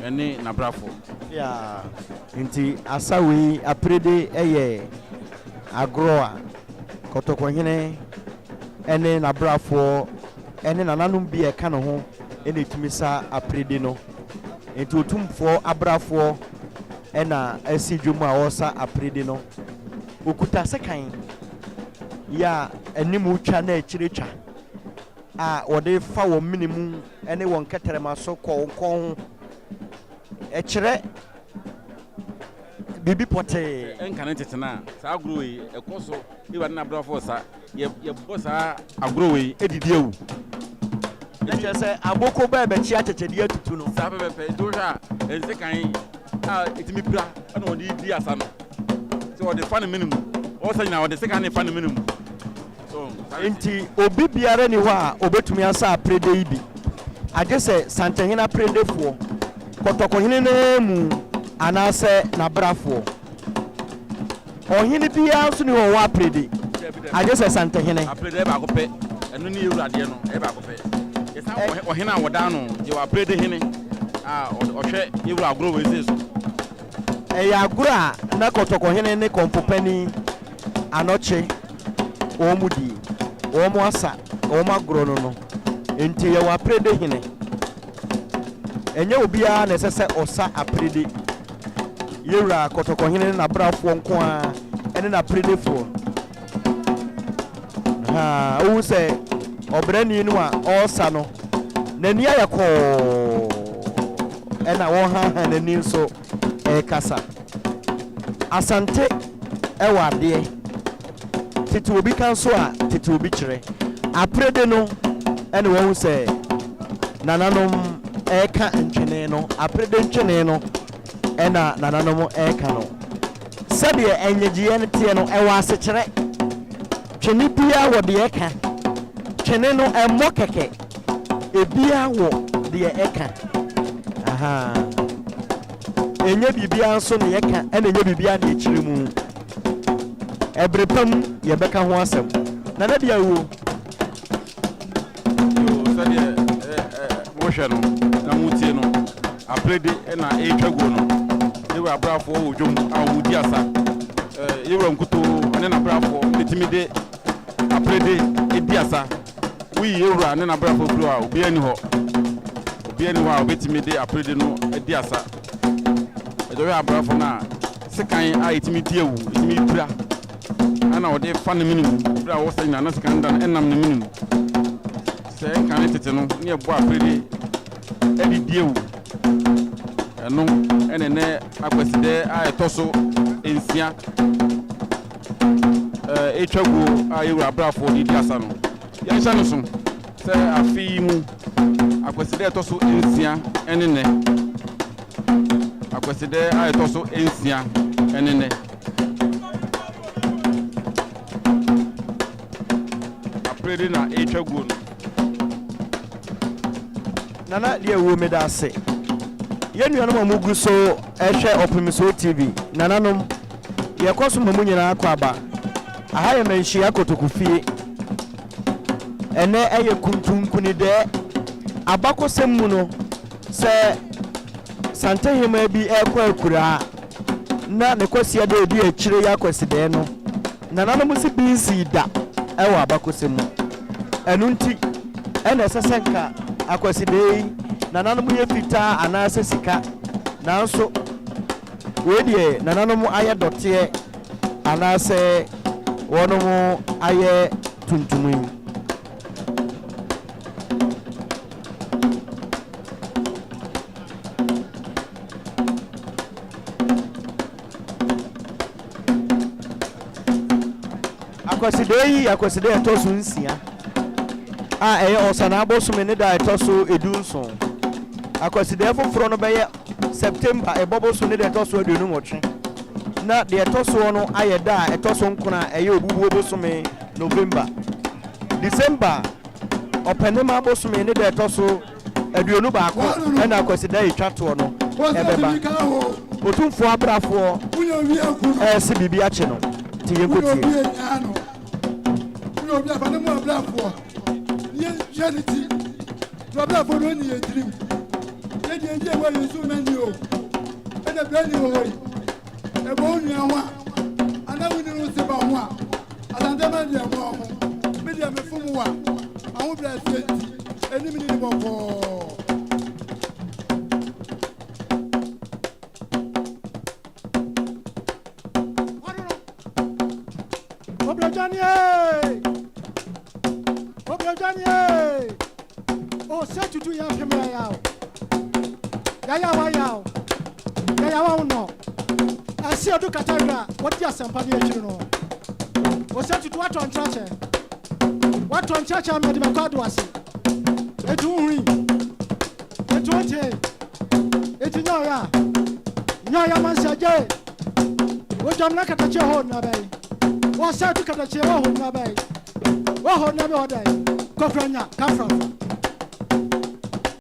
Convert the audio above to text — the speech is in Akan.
ene na brafo ya nti asawe aprede eye agroa kotokohene ene na brafo ene nananum bi e ka no ho ene tumisa aprede no nti Otumfuo Abrafoɔ ena asi dwom a wɔsa aprede no okuta sekan ya animu twa na akyiricha a wɔde fa wɔ minimu ene wɔn keterema so kɔnkɔn ɛkyerɛ bibi pote enka ne tetena sa agro yi ekoso iba na Abrafoɔ sa ye bossa agro yi edidi ewu Eche se aboko ba be chia chechedi atutu no sa pepepe do hwa ense kan a etimi pira na odi di asa no so odi fa ne minimum o sa nyina odi se kan ne fa ne minimum so enti obi biara ni hɔ a obetumi asa aprede yi bi age se santehena apredefoɔ kotokohene na mu anase na brafoɔ ohene biara so ni hɔ wɔ aprede age se santehene aprede ba ko pe enu ni ewurade no e ba ko pe yesa ohene a woda no je wa aprede hene a ohwe ewura agro we se so ya agro a na kotokohene ne kompopani anoche omudi omo asa omo agro no enti ye wa aprede hene enye obia na sese osa aprede yewura kotokohene na brafoɔ nko a ene na apredefo o se obrani no a osa no nani ayako ena wo ha nani so kasa asante ewa de tete obi kan so a tete obi kire aprede no ene wo se nananom eka ntwene no aprede ntwene no ena nananom eka no sabe enyegie ne tie no ewa ase kire twene bia wo de eka twene no emmo keke ebia wo de eka aha enye bibia nso ne eka ena enye bibia de ekire mu ebrepam ye beka ho asem na na dia wo yo sade wo hwe no na mutie no aprede na etwago no ewe Abrafoɔ wo dwom a wo di asa ewe nkuto ne na Abrafoɔ metimide aprede edi asa wi ewura ne na Abrafoɔ bro a obi ani hɔ a obetimide aprede no edi asa edowe Abrafoɔ na sekan a etimi di ewu etimi pira ana ode fa ne minimum bra wo sanya na sekan dan enam ne minimum se kan ne tete no ne ebo aprede edi di ewu eno enene Akwasidae a etoso ensia etwago a ewura Abrafoɔ di asa no ya nsa no so se afi mu Akwasidae etoso ensia enene Akwasidae a etoso ensia enene aprede na etwago no nana de wo me da se yenuanom amugu so ehwe Opemsuo TV nananom ye koso mamu nyina akwaba aha ye menhyi akotokufie ene eye kuntunkunide abakosem mu no se santehema bi ekwa akura na ne kwasia de odi akire ya Akwasidae no nananom si binsi da ewa abakosem mu enunti ene sesenka Akwasidae nananom ye fita anase sika nanso we die nananom aye dote anase wonom aye tuntumu Akwasidae toso nsia a eye osana abosome ne da toso edunson Akwasidae foforo no beye September eboboso ne da toso aduonu nwotwe na de toso no aye da etoso nkuna eye obubuo bosome November December openema bosome ne da toso aduonu baako na Akwasidae twato no ebeba Otumfuo Abrafoɔ se bibi ache no tiye kotie obi afane mu Abrafoɔ ye unity to Abrafoɔ no ni edrim ye di ndi e wa yusu mani o e de brand ni ho yi e bo nua ho ana wini no se ba ho a asante ma di mo ho me di me fumu wa awu bra senti eni mi ni boko Obrigado. Oh, set to do your camera out. Yaya, no. I see a do catara. What your somebody, you know. Was set to do what on church? What on church? I made my card was it. It won't ring. It won't take. It's no, ya. No, ya man said, Jay. What I'm not at your home, Nabe. Was set to cut a chair home, Nabe. Oh, never day. Go from ya, come from.